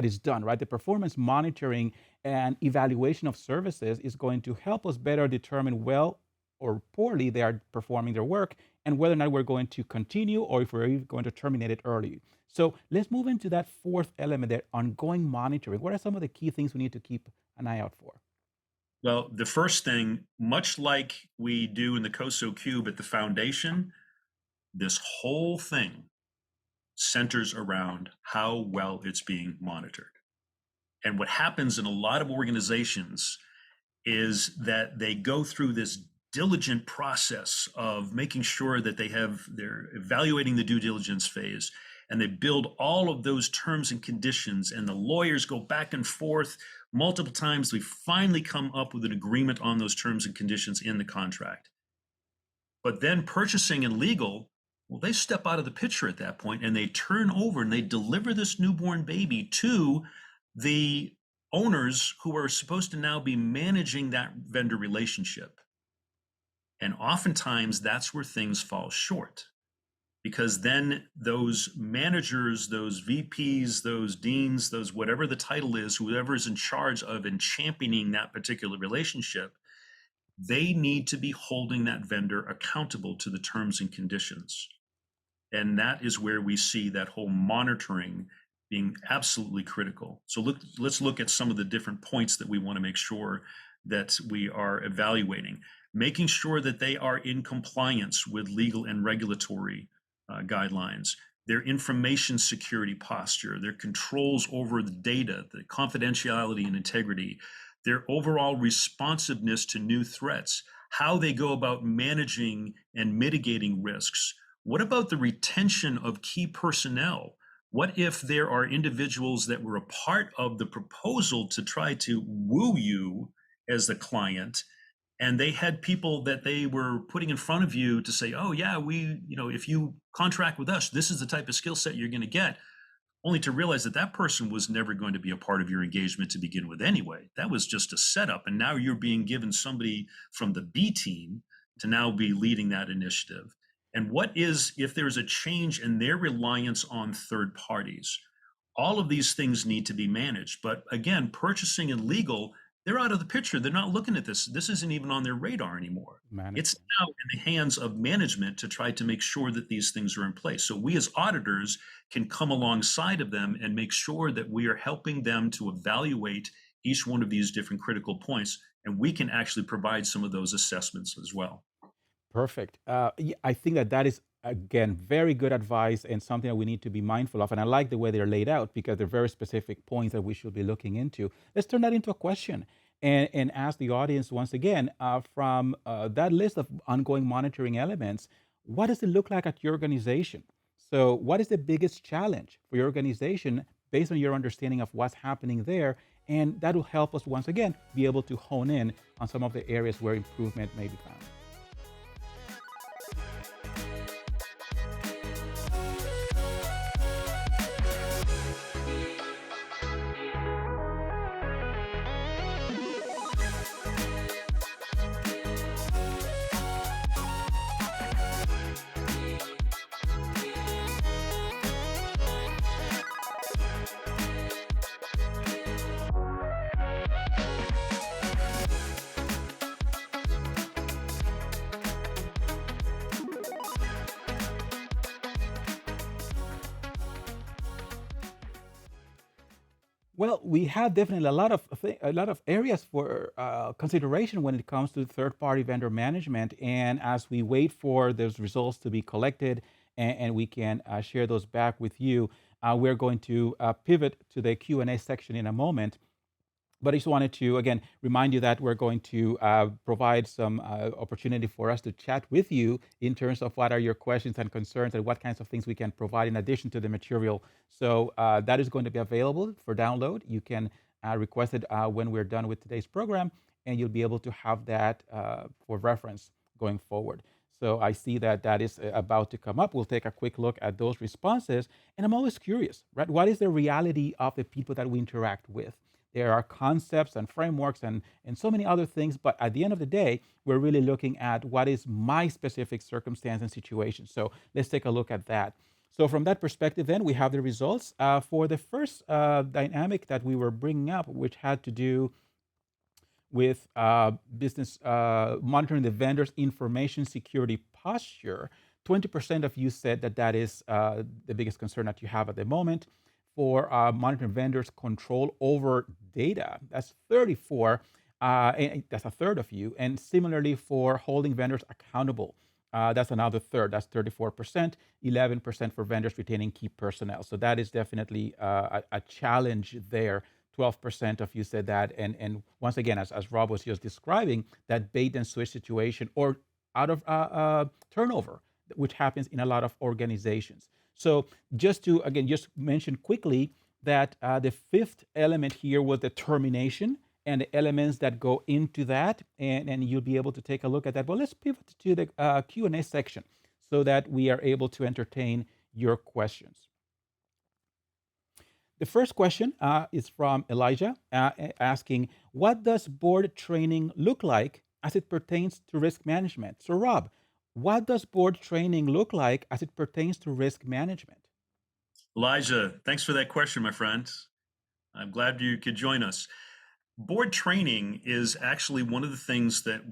is done, right? The performance monitoring and evaluation of services is going to help us better determine well or poorly they are performing their work, and whether or not we're going to continue or if we're even going to terminate it early. So let's move into that fourth element, that ongoing monitoring. What are some of the key things we need to keep an eye out for? Well, the first thing, much like we do in the COSO Cube at the foundation, this whole thing centers around how well it's being monitored. And what happens in a lot of organizations is that they go through this diligent process of making sure that they're evaluating the due diligence phase, and they build all of those terms and conditions, and the lawyers go back and forth multiple times. We finally come up with an agreement on those terms and conditions in the contract. But then purchasing and legal, well, they step out of the picture at that point and they turn over and they deliver this newborn baby to the owners who are supposed to now be managing that vendor relationship. And oftentimes that's where things fall short, because then those managers, those VPs, those deans, those whatever the title is, whoever is in charge of and championing that particular relationship, they need to be holding that vendor accountable to the terms and conditions. And that is where we see that whole monitoring being absolutely critical. So let's look at some of the different points that we want to make sure that we are evaluating, making sure that they are in compliance with legal and regulatory guidelines, their information security posture, their controls over the data, the confidentiality and integrity, their overall responsiveness to new threats, how they go about managing and mitigating risks. What about the retention of key personnel? What if there are individuals that were a part of the proposal to try to woo you as the client, and they had people that they were putting in front of you to say, oh yeah, if you contract with us, this is the type of skill set you're going to get, only to realize that that person was never going to be a part of your engagement to begin with anyway. That was just a setup. And now you're being given somebody from the B team to now be leading that initiative. And what is, if there's a change in their reliance on third parties? All of these things need to be managed. But again, purchasing and legal, they're out of the picture. They're not looking at this. This isn't even on their radar anymore. It's now in the hands of management to try to make sure that these things are in place. So we as auditors can come alongside of them and make sure that we are helping them to evaluate each one of these different critical points. And we can actually provide some of those assessments as well. Perfect. I think that is, again, very good advice and something that we need to be mindful of. And I like the way they're laid out because they're very specific points that we should be looking into. Let's turn that into a question and ask the audience once again, from that list of ongoing monitoring elements, what does it look like at your organization? So what is the biggest challenge for your organization based on your understanding of what's happening there? And that will help us once again be able to hone in on some of the areas where improvement may be found. Well, we have definitely a lot of areas for consideration when it comes to third-party vendor management. And as we wait for those results to be collected and we can share those back with you, we're going to pivot to the Q&A section in a moment. But I just wanted to, again, remind you that we're going to provide some opportunity for us to chat with you in terms of what are your questions and concerns and what kinds of things we can provide in addition to the material. So that is going to be available for download. You can request it when we're done with today's program, and you'll be able to have that for reference going forward. So I see that is about to come up. We'll take a quick look at those responses. And I'm always curious, right? What is the reality of the people that we interact with? There are concepts and frameworks and so many other things, but at the end of the day, we're really looking at what is my specific circumstance and situation. So let's take a look at that. So from that perspective, then, we have the results for the first dynamic that we were bringing up, which had to do with business monitoring the vendor's information security posture. 20% of you said that is the biggest concern that you have at the moment. For monitoring vendors' control over data, that's 34, and that's a third of you. And similarly for holding vendors accountable, that's another third, that's 34%, 11% for vendors retaining key personnel. So that is definitely a challenge there. 12% of you said that. And once again, as Rob was just describing, that bait and switch situation or out of turnover, which happens in a lot of organizations. So just to, again, just mention quickly that the fifth element here was the termination and the elements that go into that, and you'll be able to take a look at that. But let's pivot to the Q&A section so that we are able to entertain your questions. The first question is from Elijah, asking, what does board training look like as it pertains to risk management. So, Rob, what does board training look like as it pertains to risk management? Elijah, thanks for that question, my friend. I'm glad you could join us. Board training is actually one of the things that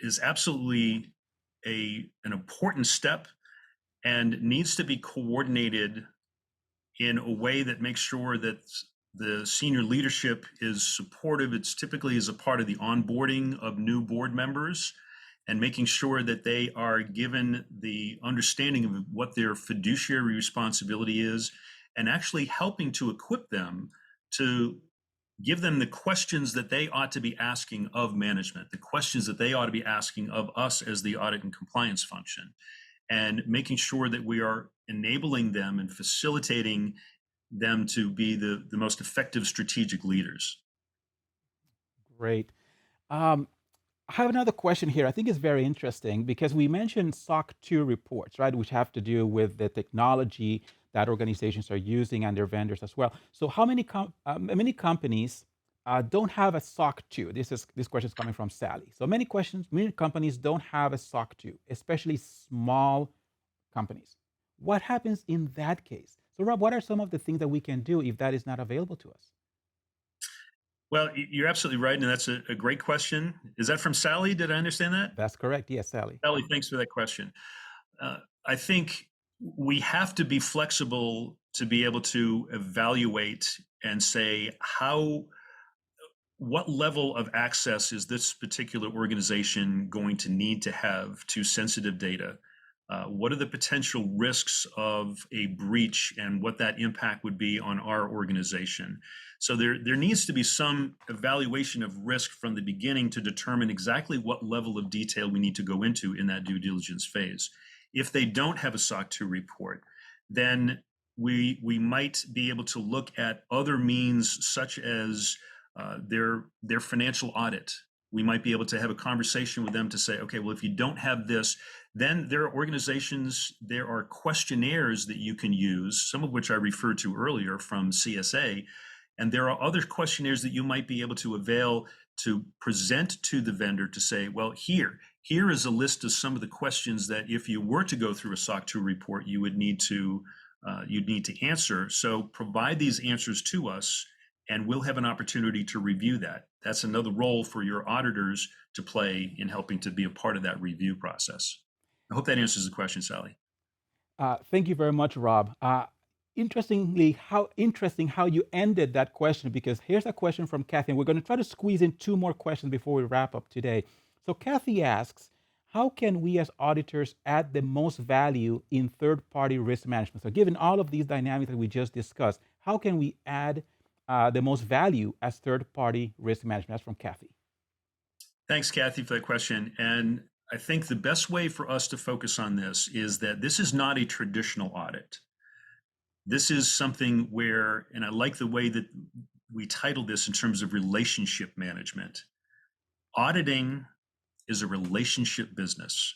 is absolutely an important step and needs to be coordinated in a way that makes sure that the senior leadership is supportive. It's typically as a part of the onboarding of new board members and making sure that they are given the understanding of what their fiduciary responsibility is and actually helping to equip them to give them the questions that they ought to be asking of management, the questions that they ought to be asking of us as the audit and compliance function, and making sure that we are enabling them and facilitating them to be the most effective strategic leaders. Great. Um, I have another question here. I think it's very interesting because we mentioned SOC 2 reports, right, which have to do with the technology that organizations are using and their vendors as well. So, how many companies don't have a SOC 2? This question is coming from Sally. So many companies don't have a SOC 2, especially small companies. What happens in that case? So, Rob, what are some of the things that we can do if that is not available to us? Well, you're absolutely right, and that's a great question. Is that from Sally? Did I understand that? That's correct. Yes, Sally. Sally, thanks for that question. I think we have to be flexible to be able to evaluate and say what level of access is this particular organization going to need to have to sensitive data? What are the potential risks of a breach and what that impact would be on our organization? So there needs to be some evaluation of risk from the beginning to determine exactly what level of detail we need to go into in that due diligence phase. If they don't have a SOC 2 report, then we might be able to look at other means such as their financial audit. We might be able to have a conversation with them to say, okay, well, if you don't have this, then there are organizations, there are questionnaires that you can use, some of which I referred to earlier from CSA. And there are other questionnaires that you might be able to avail to present to the vendor to say, well, here is a list of some of the questions that if you were to go through a SOC 2 report, you'd need to answer. So provide these answers to us, and we'll have an opportunity to review that. That's another role for your auditors to play in helping to be a part of that review process. I hope that answers the question, Sally. Thank you very much, Rob. How interesting how you ended that question, because here's a question from Kathy, and we're going to try to squeeze in two more questions before we wrap up today. So Kathy asks, how can we as auditors add the most value in third-party risk management? So given all of these dynamics that we just discussed, how can we add the most value as third-party risk management? That's from Kathy. Thanks, Kathy, for that question. And I think the best way for us to focus on this is that this is not a traditional audit. This is something where, and I like the way that we titled this in terms of relationship management. Auditing is a relationship business.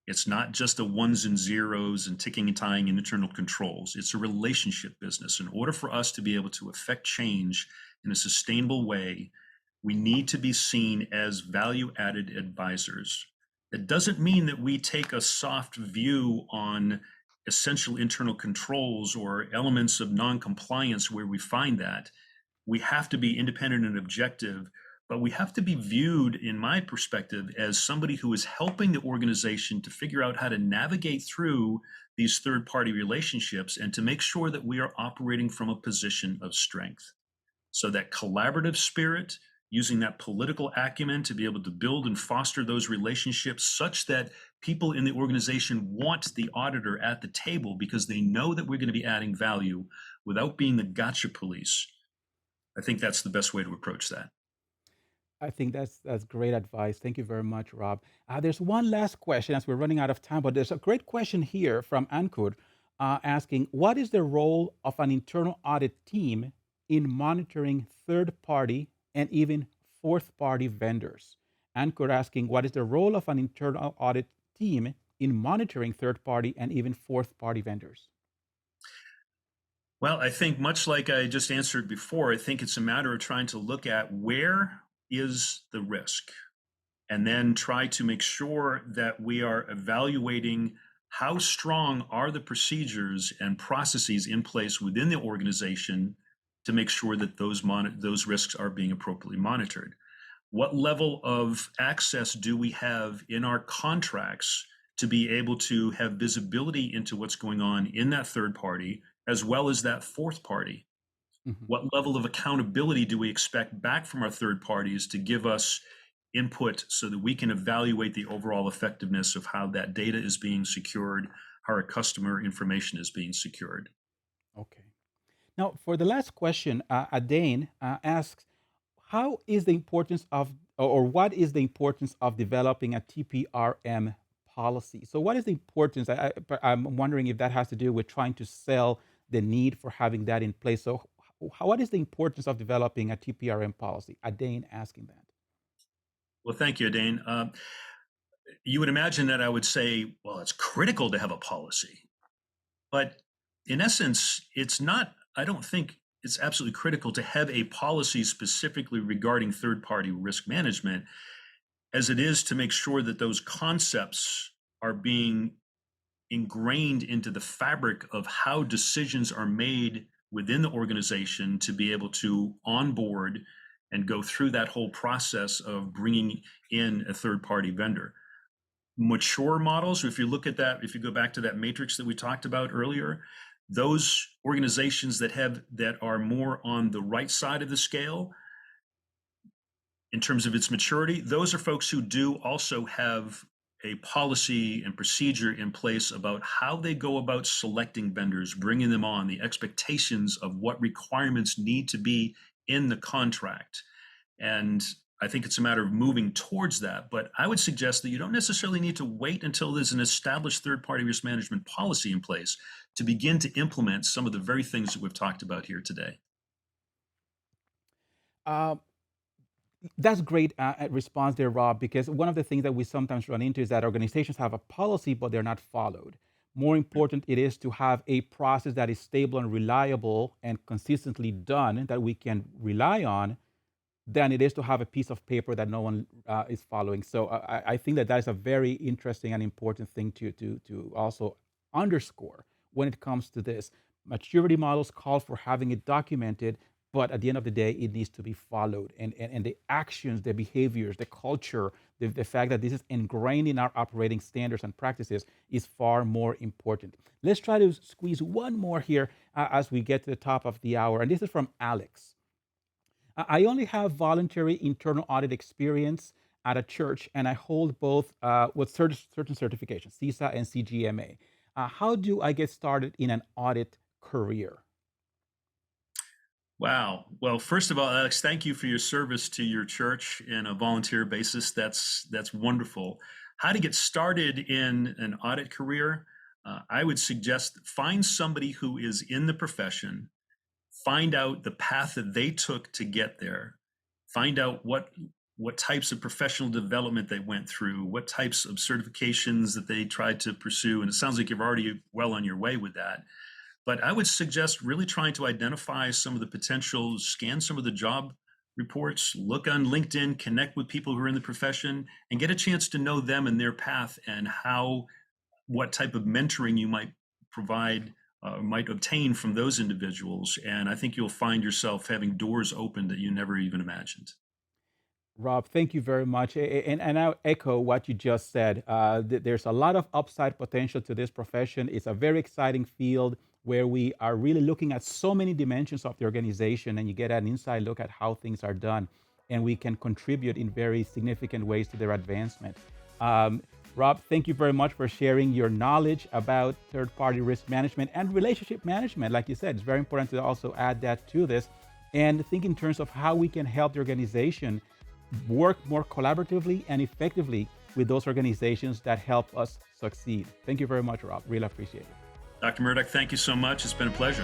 It's not just a ones and zeros and ticking and tying and internal controls. It's a relationship business. In order for us to be able to affect change in a sustainable way, we need to be seen as value-added advisors. It doesn't mean that we take a soft view on essential internal controls or elements of non-compliance where we find that. We have to be independent and objective, but we have to be viewed, in my perspective, as somebody who is helping the organization to figure out how to navigate through these third-party relationships and to make sure that we are operating from a position of strength. So that collaborative spirit, using that political acumen to be able to build and foster those relationships such that people in the organization want the auditor at the table because they know that we're going to be adding value without being the gotcha police. I think that's the best way to approach that. I think that's great advice. Thank you very much, Rob. There's one last question as we're running out of time, but there's a great question here from Ankur asking, what is the role of an internal audit team in monitoring third-party and even fourth-party vendors? Ankur asking, what is the role of an internal audit team in monitoring third-party and even fourth-party vendors? Well, I think much like I just answered before, I think it's a matter of trying to look at where is the risk, and then try to make sure that we are evaluating how strong are the procedures and processes in place within the organization to make sure that those risks are being appropriately monitored. What level of access do we have in our contracts to be able to have visibility into what's going on in that third party as well as that fourth party? Mhm. What level of accountability do we expect back from our third parties to give us input so that we can evaluate the overall effectiveness of how that data is being secured, how our customer information is being secured? Okay. Now, for the last question, Adain asks, how is the importance of, or what is the importance of developing a TPRM policy? So, what is the importance? I'm wondering if that has to do with trying to sell the need for having that in place. So, what is the importance of developing a TPRM policy? Adain asking that. Well, thank you, Dane. You would imagine that I would say, well, it's critical to have a policy. But in essence, it's not, I don't think it's absolutely critical to have a policy specifically regarding third party risk management as it is to make sure that those concepts are being ingrained into the fabric of how decisions are made within the organization to be able to onboard and go through that whole process of bringing in a third party vendor. Mature models, if you look at that, if you go back to that matrix that we talked about earlier, those organizations that are more on the right side of the scale in terms of its maturity, those are folks who do also have a policy and procedure in place about how they go about selecting vendors, bringing them on, the expectations of what requirements need to be in the contract. And I think it's a matter of moving towards that. But I would suggest that you don't necessarily need to wait until there's an established third-party risk management policy in place to begin to implement some of the very things that we've talked about here today. Uh, That's great response there, Rob, because one of the things that we sometimes run into is that organizations have a policy, but they're not followed. More important, it is to have a process that is stable and reliable and consistently done that we can rely on than it is to have a piece of paper that no one is following. So I think that that is a very interesting and important thing to also underscore when it comes to this. Maturity models call for having it documented, but at the end of the day, it needs to be followed. And the actions, the behaviors, the culture, the fact that this is ingrained in our operating standards and practices is far more important. Let's try to squeeze one more here as we get to the top of the hour. And this is from Alex. I only have voluntary internal audit experience at a church, and I hold both with certain certifications, CISA and CGMA. How do I get started in an audit career? Wow. Well, first of all, Alex, thank you for your service to your church in a volunteer basis. That's wonderful. How to get started in an audit career? I would suggest find somebody who is in the profession, find out the path that they took to get there, find out what types of professional development they went through, what types of certifications that they tried to pursue. And it sounds like you're already well on your way with that. But I would suggest really trying to identify some of the potential, scan some of the job reports, look on LinkedIn, connect with people who are in the profession, and get a chance to know them and their path and what type of mentoring you might provide, might obtain from those individuals. And I think you'll find yourself having doors open that you never even imagined. Rob, thank you very much. And I'll echo what you just said. There's a lot of upside potential to this profession. It's a very exciting field where we are really looking at so many dimensions of the organization, and you get an inside look at how things are done, and we can contribute in very significant ways to their advancement. Rob, thank you very much for sharing your knowledge about third-party risk management and relationship management. Like you said, it's very important to also add that to this and think in terms of how we can help the organization work more collaboratively and effectively with those organizations that help us succeed. Thank you very much, Rob. Really appreciate it. Dr. Murdock, thank you so much. It's been a pleasure.